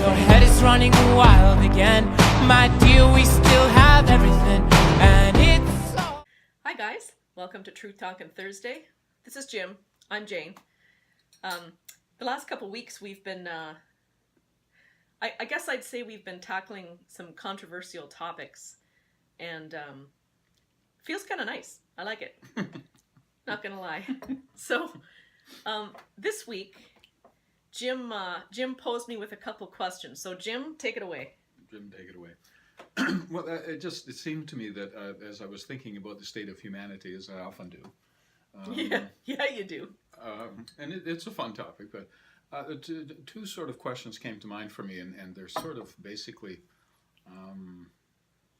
Your head is running wild again. My dear, we still have everything, and it's so... Hi guys, welcome to Talkin Thursday. This is Jim. I'm Jane. The last couple weeks we've been, I guess I'd say we've been tackling some controversial topics, and feels kind of nice. I like it. Not gonna lie. So this week, Jim posed me with a couple questions. So Jim, take it away. Jim, take it away. Well, it seemed to me that as I was thinking about the state of humanity, as I often do. Yeah, you do. And it's a fun topic, but two sort of questions came to mind for me, and they're sort of basically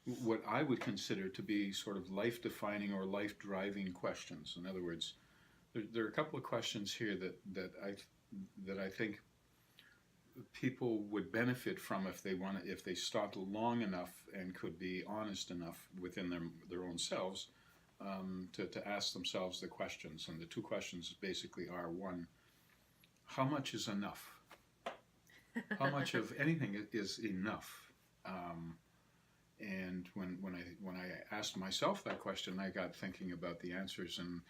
what I would consider to be sort of life-defining or life-driving questions. In other words, there are a couple of questions here that I think people would benefit from if they stopped long enough and could be honest enough within their own selves to ask themselves the questions. And the two questions basically are: one, how much is enough? How much of anything is enough? And when I asked myself that question, I got thinking about the answers, and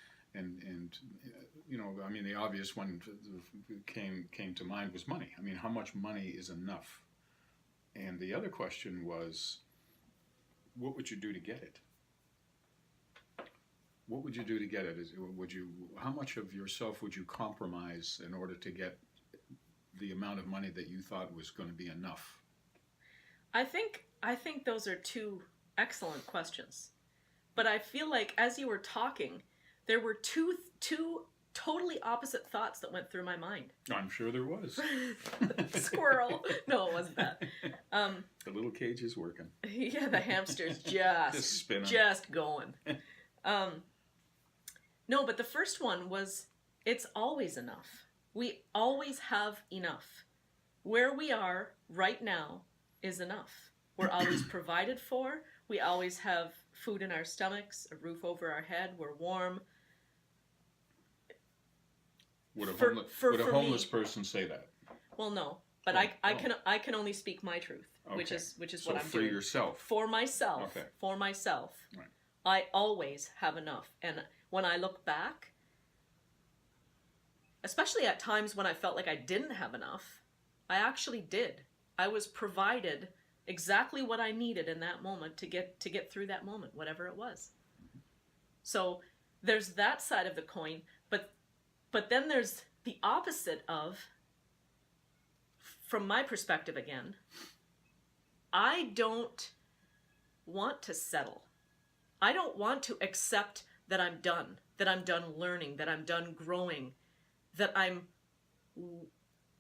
you know, I mean, the obvious one came to mind was money. I mean, how much money is enough? And the other question was, what would you do to get it? What would you do to get it? How much of yourself would you compromise in order to get the amount of money that you thought was going to be enough? I think those are two excellent questions. But I feel like as you were talking, there were two totally opposite thoughts that went through my mind. I'm sure there was. Squirrel. No, it wasn't that. The little cage is working. Yeah, the hamster's just spinning. Just going. No, but the first one was, it's always enough. We always have enough. Where we are right now is enough. We're always provided for. We always have food in our stomachs, a roof over our head. We're warm. Would a homeless person say that? Well, no, but I can only speak my truth, okay. which is so what I'm for doing. Yourself. For myself. Okay. For myself. Right. I always have enough, and when I look back, especially at times when I felt like I didn't have enough, I actually did. I was provided exactly what I needed in that moment to get through that moment, whatever it was. So there's that side of the coin, but then there's the opposite of, from my perspective again, I don't want to settle. I don't want to accept that I'm done learning, that I'm done growing, that I'm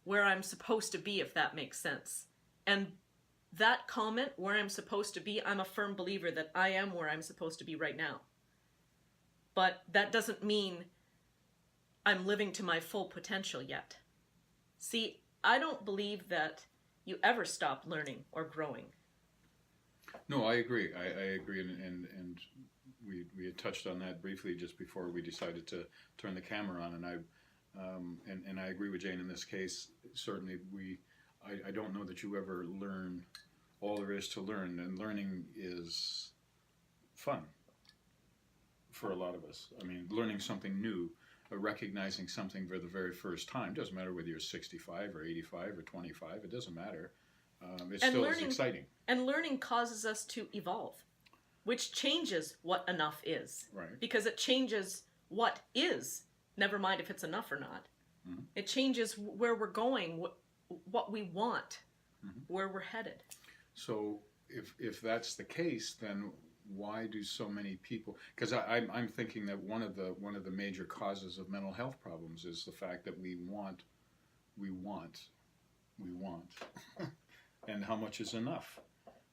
where I'm supposed to be, if that makes sense. And that comment, where I'm supposed to be, I'm a firm believer that I am where I'm supposed to be right now. But that doesn't mean I'm living to my full potential yet. See, I don't believe that you ever stop learning or growing. No, I agree. I agree, and we had touched on that briefly just before we decided to turn the camera on, and I agree with Jane in this case. Certainly, I don't know that you ever learn all there is to learn, and learning is fun for a lot of us. I mean, learning something new, recognizing something for the very first time, doesn't matter whether you're 65 or 85 or 25, it doesn't matter. It still is exciting. And learning causes us to evolve, which changes what enough is. Right. Because it changes what is, never mind if it's enough or not. Mm-hmm. It changes where we're going, what we want, mm-hmm. where we're headed. So if that's the case, then why do so many people? Because I'm thinking that one of the major causes of mental health problems is the fact that we want, and how much is enough?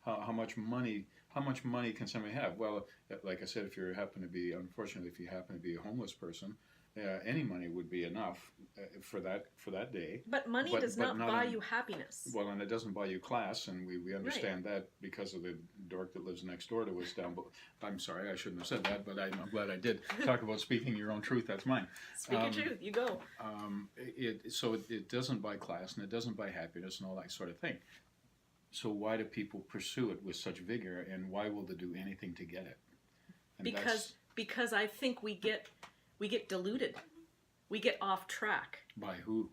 How much money can somebody have? Well, like I said, if you happen to be a homeless person, any money would be enough. for that day. But money does not buy you happiness. Well, and it doesn't buy you class, and we understand that because of the dork that lives next door to us down. I'm sorry, I shouldn't have said that, but I'm glad I did. Talk about speaking your own truth. That's mine. Speak your truth. You go. It doesn't buy class, and it doesn't buy happiness, and all that sort of thing. So why do people pursue it with such vigor, and why will they do anything to get it? And because I think we get deluded. We get off track. By who?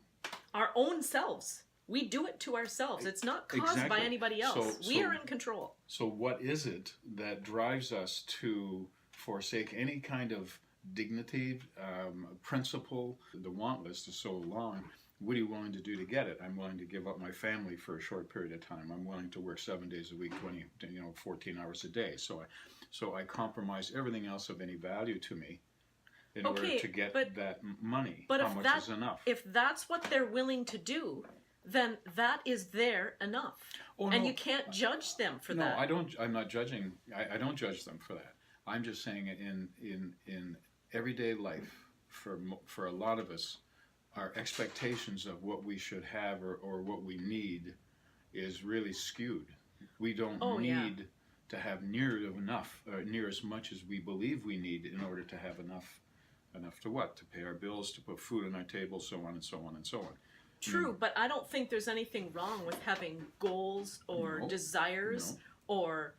Our own selves. We do it to ourselves. It's not caused by anybody else. We are in control. So what is it that drives us to forsake any kind of dignity, principle? The want list is so long. What are you willing to do to get it? I'm willing to give up my family for a short period of time. I'm willing to work 7 days a week, 14 hours a day. So I compromise everything else of any value to me in order to get that money. But how much is enough? If that's what they're willing to do, then that is their enough. And you can't judge them for that. No, I'm not judging. I don't judge them for that. I'm just saying in everyday life, for a lot of us, our expectations of what we should have or what we need is really skewed. We don't need to have near as much as we believe we need in order to have enough to what? To pay our bills, to put food on our table, so on and so on and so on. True, but I don't think there's anything wrong with having goals or desires or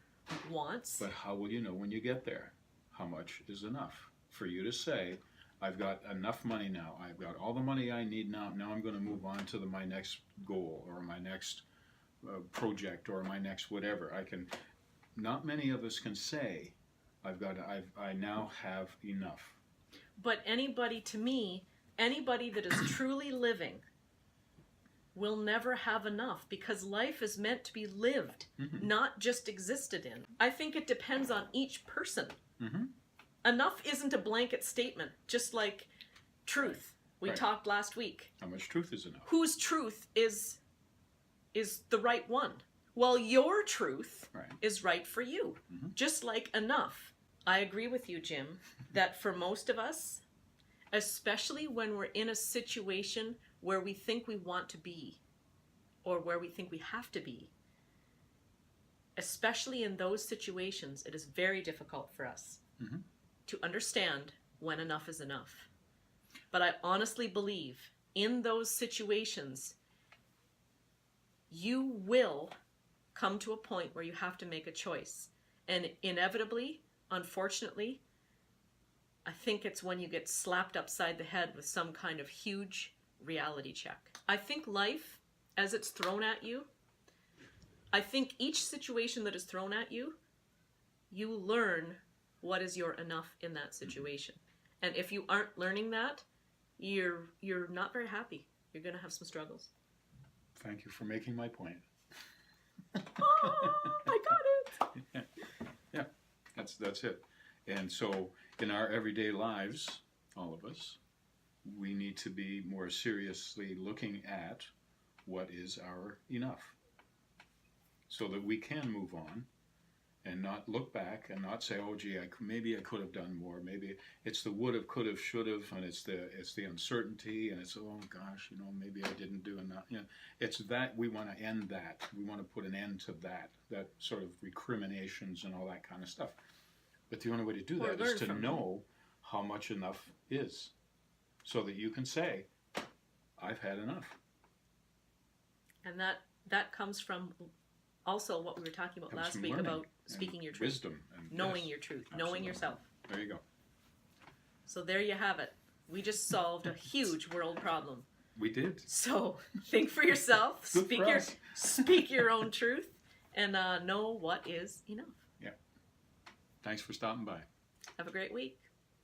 wants. But how will you know when you get there how much is enough? For you to say, I've got enough money now, I've got all the money I need now I'm going to move on to my next goal or my next project or my next whatever. Not many of us can say, I now have enough. But anybody that is truly living will never have enough because life is meant to be lived, not just existed in. I think it depends on each person. Enough isn't a blanket statement, just like truth. We talked last week. How much truth is enough? Whose truth is the right one? Well, your truth is right for you, just like enough. I agree with you, Jim, that for most of us, especially when we're in a situation where we think we want to be or where we think we have to be, especially in those situations, it is very difficult for us to understand when enough is enough. But I honestly believe in those situations, you will come to a point where you have to make a choice. And inevitably, unfortunately, I think it's when you get slapped upside the head with some kind of huge reality check. I think life, as it's thrown at you, I think each situation that is thrown at you, you learn what is your enough in that situation. And if you aren't learning that, you're not very happy. You're going to have some struggles. Thank you for making my point. Oh, I got it. Yeah, that's it. And so in our everyday lives, all of us, we need to be more seriously looking at what is our enough so that we can move on and not look back and not say, oh gee, maybe I could have done more. Maybe it's the would have, could have, should have, and it's the uncertainty, and it's, oh gosh, maybe I didn't do enough. It's that we want to end that. We want to put an end to that sort of recriminations and all that kind of stuff. But the only way to do that is to know how much enough is, so that you can say, I've had enough. And that comes from also what we were talking about last week about speaking your truth. Wisdom. And knowing your truth. Absolutely. Knowing yourself. There you go. So there you have it. We just solved a huge world problem. We did. So think for yourself. Speak your own truth. And know what is enough. Yeah. Thanks for stopping by. Have a great week.